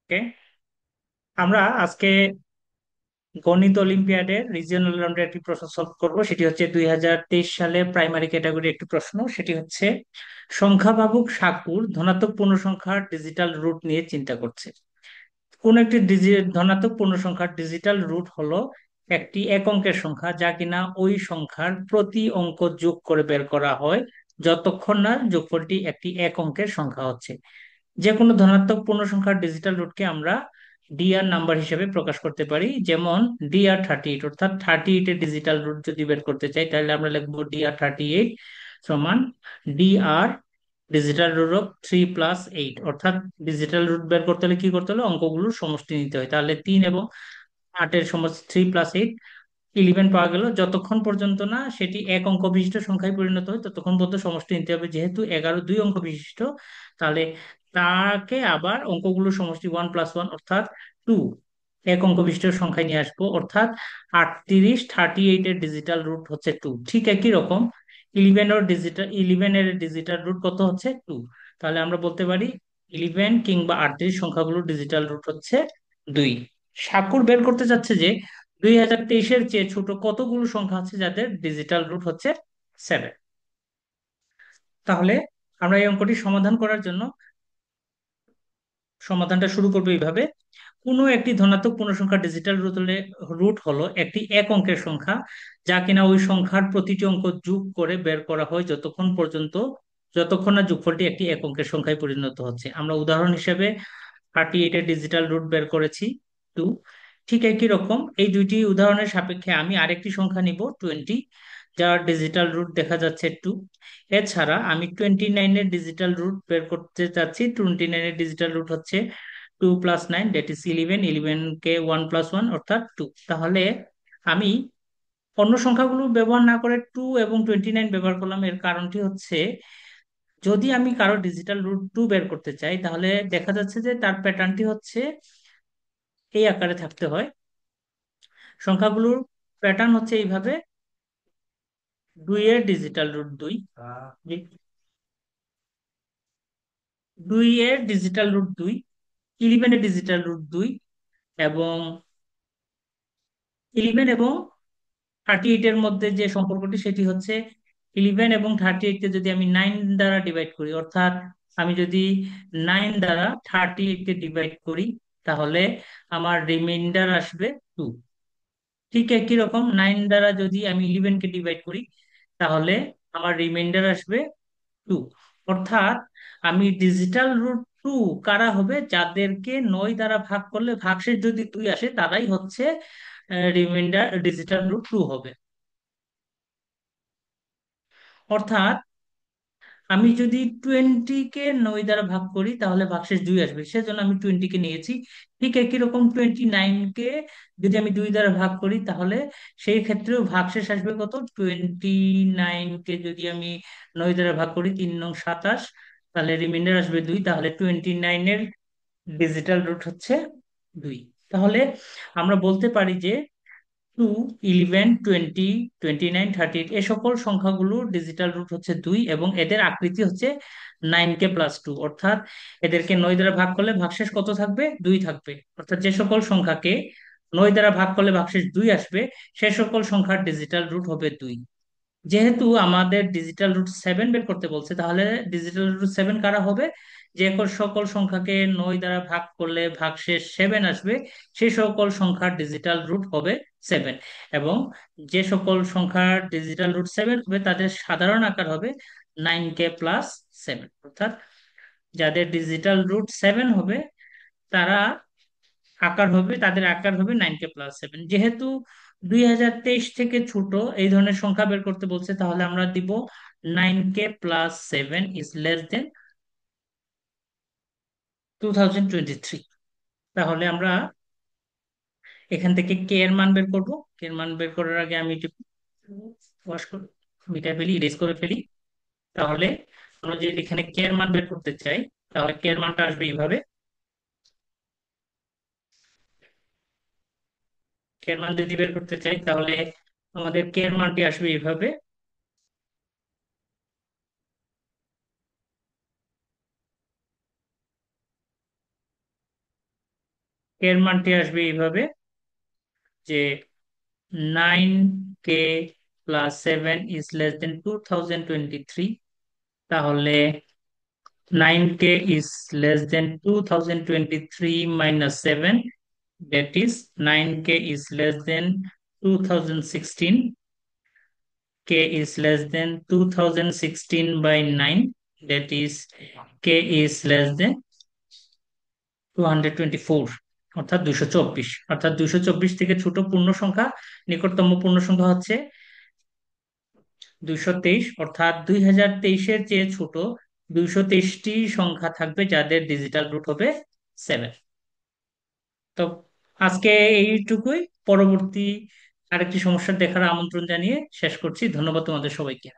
ওকে, আমরা আজকে গণিত অলিম্পিয়াডের রিজিওনাল রাউন্ডের একটি প্রশ্ন সলভ করব। সেটি হচ্ছে 2023 সালে প্রাইমারি ক্যাটাগরি একটি প্রশ্ন। সেটি হচ্ছে সংখ্যা ভাবুক সাকুর ধনাত্মক পূর্ণ সংখ্যার ডিজিটাল রুট নিয়ে চিন্তা করছে। কোন একটি ধনাত্মক পূর্ণ সংখ্যার ডিজিটাল রুট হলো একটি এক অঙ্কের সংখ্যা যা কিনা ওই সংখ্যার প্রতি অঙ্ক যোগ করে বের করা হয় যতক্ষণ না যোগফলটি একটি এক অঙ্কের সংখ্যা হচ্ছে। যে কোনো ধনাত্মক পূর্ণ সংখ্যার ডিজিটাল রুটকে আমরা ডিআর নাম্বার হিসেবে প্রকাশ করতে পারি। যেমন DR38, অর্থাৎ 38 এর ডিজিটাল রুট যদি বের করতে চাই তাহলে আমরা লিখবো DR38 সমান ডিআর ডিজিটাল রুট অফ 3+8। অর্থাৎ ডিজিটাল রুট বের করতে হলে কি করতে হলে অঙ্কগুলোর সমষ্টি নিতে হয়। তাহলে 3 এবং 8 এর সমষ্টি 3+8, 11 পাওয়া গেল। যতক্ষণ পর্যন্ত না সেটি এক অঙ্ক বিশিষ্ট সংখ্যায় পরিণত হয় ততক্ষণ পর্যন্ত সমষ্টি নিতে হবে। যেহেতু 11 দুই অঙ্ক বিশিষ্ট, তাহলে তাকে আবার অঙ্কগুলোর সমষ্টি 1+1 অর্থাৎ 2 এক অঙ্ক বিশিষ্ট সংখ্যায় নিয়ে আসবো। অর্থাৎ 38 এর ডিজিটাল রুট হচ্ছে 2। ঠিক একই রকম 11 এর ডিজিটাল রুট কত হচ্ছে 2। তাহলে আমরা বলতে পারি 11 কিংবা 38 সংখ্যাগুলোর ডিজিটাল রুট হচ্ছে 2। সাকুর বের করতে চাচ্ছে যে 2023-এর চেয়ে ছোট কতগুলো সংখ্যা আছে যাদের ডিজিটাল রুট হচ্ছে 7। তাহলে আমরা এই অঙ্কটি সমাধান করার জন্য সমাধানটা শুরু করবো এইভাবে। কোনো একটি ধনাত্মক পূর্ণ সংখ্যার ডিজিটাল রুট হলো একটি এক অঙ্কের সংখ্যা যা কিনা ওই সংখ্যার প্রতিটি অঙ্ক যোগ করে বের করা হয় যতক্ষণ না যোগফলটি একটি এক অঙ্কের সংখ্যায় পরিণত হচ্ছে। আমরা উদাহরণ হিসেবে 38 এর ডিজিটাল রুট বের করেছি 2। ঠিক একই রকম এই দুইটি উদাহরণের সাপেক্ষে আমি আরেকটি সংখ্যা নিব 20, যার ডিজিটাল রুট দেখা যাচ্ছে 2। এছাড়া আমি 29 এর ডিজিটাল রুট বের করতে চাচ্ছি। 29 এর ডিজিটাল রুট হচ্ছে 2+9, দ্যাট ইজ 11। 11 কে 1+1 অর্থাৎ 2। তাহলে আমি অন্য সংখ্যাগুলো ব্যবহার না করে 2 এবং 29 ব্যবহার করলাম। এর কারণটি হচ্ছে, যদি আমি কারো ডিজিটাল রুট 2 বের করতে চাই তাহলে দেখা যাচ্ছে যে তার প্যাটার্নটি হচ্ছে এই আকারে থাকতে হয়। সংখ্যাগুলোর প্যাটার্ন হচ্ছে এইভাবে: 2 এর ডিজিটাল রুট 2, 2 এর ডিজিটাল রুট 2, 11 এর ডিজিটাল রুট 2, এবং 11 এবং 38 এর মধ্যে যে সম্পর্কটি সেটি হচ্ছে 11 এবং 38 কে যদি আমি 9 দ্বারা ডিভাইড করি, অর্থাৎ আমি যদি 9 দ্বারা 38 কে ডিভাইড করি তাহলে আমার রিমাইন্ডার আসবে 2। ঠিক একই রকম 9 দ্বারা যদি আমি 11 কে ডিভাইড করি তাহলে আমার রিমাইন্ডার আসবে 2। অর্থাৎ আমি ডিজিটাল রুট 2 কারা হবে, যাদেরকে 9 দ্বারা ভাগ করলে ভাগশেষ যদি 2 আসে তারাই হচ্ছে রিমাইন্ডার ডিজিটাল রুট 2 হবে। অর্থাৎ আমি যদি 20 কে 9 দ্বারা ভাগ করি তাহলে ভাগশেষ 2 আসবে, সেজন্য আমি 20 কে নিয়েছি। ঠিক একই রকম 29 কে যদি আমি 2 দ্বারা ভাগ করি তাহলে সেই ক্ষেত্রেও ভাগশেষ আসবে কত, 29 কে যদি আমি 9 দ্বারা ভাগ করি 3 9 27, তাহলে রিমাইন্ডার আসবে 2। তাহলে 29-এর ডিজিটাল রুট হচ্ছে 2। তাহলে আমরা বলতে পারি যে 2, 11, 20, 29, 38 এ সকল সংখ্যাগুলোর ডিজিটাল রুট হচ্ছে 2 এবং এদের আকৃতি হচ্ছে 9K+2। অর্থাৎ এদেরকে 9 দ্বারা ভাগ করলে ভাগশেষ কত থাকবে, 2 থাকবে। অর্থাৎ যে সকল সংখ্যাকে 9 দ্বারা ভাগ করলে ভাগশেষ 2 আসবে সে সকল সংখ্যার ডিজিটাল রুট হবে 2। যেহেতু আমাদের ডিজিটাল রুট 7 বের করতে বলছে, তাহলে ডিজিটাল রুট 7 কারা হবে, সকল সংখ্যাকে 9 দ্বারা ভাগ করলে ভাগশেষ 7 আসবে সেই সকল সংখ্যার ডিজিটাল রুট হবে 7। এবং যে সকল সংখ্যার ডিজিটাল রুট 7 হবে তাদের সাধারণ আকার হবে 9K+7। অর্থাৎ যাদের ডিজিটাল রুট 7 হবে তারা তাদের আকার হবে 9K+7। যেহেতু 2023 থেকে ছোট এই ধরনের সংখ্যা বের করতে বলছে তাহলে আমরা দিব 9K+7 ইজ লেস দেন 2023। তাহলে আমরা এখান থেকে কে এর মান বের করব। কে এর মান বের করার আগে আমি একটু ওয়াশ করে মিটাই ফেলি, ইরেজ করে ফেলি। তাহলে আমরা যদি এখানে কে এর মান বের করতে চাই তাহলে কে এর মানটা আসবে এইভাবে। কে এর মান যদি বের করতে চাই তাহলে আমাদের কে এর মানটি আসবে এইভাবে। এর মানটি আসবে এইভাবে যে 9k plus 7 is less than 2023, তাহলে 9k is less than 2023 minus 7, that is 9k is less than 2016, k is less than 2016 by 9, that is k is less than 224, অর্থাৎ 224, অর্থাৎ 224 থেকে ছোট পূর্ণ সংখ্যা, নিকটতম পূর্ণ সংখ্যা হচ্ছে 223, অর্থাৎ 2023-এর চেয়ে ছোট 223টি সংখ্যা থাকবে যাদের ডিজিটাল রুট হবে 7। তো আজকে এইটুকুই। পরবর্তী আরেকটি সমস্যা দেখার আমন্ত্রণ জানিয়ে শেষ করছি। ধন্যবাদ তোমাদের সবাইকে।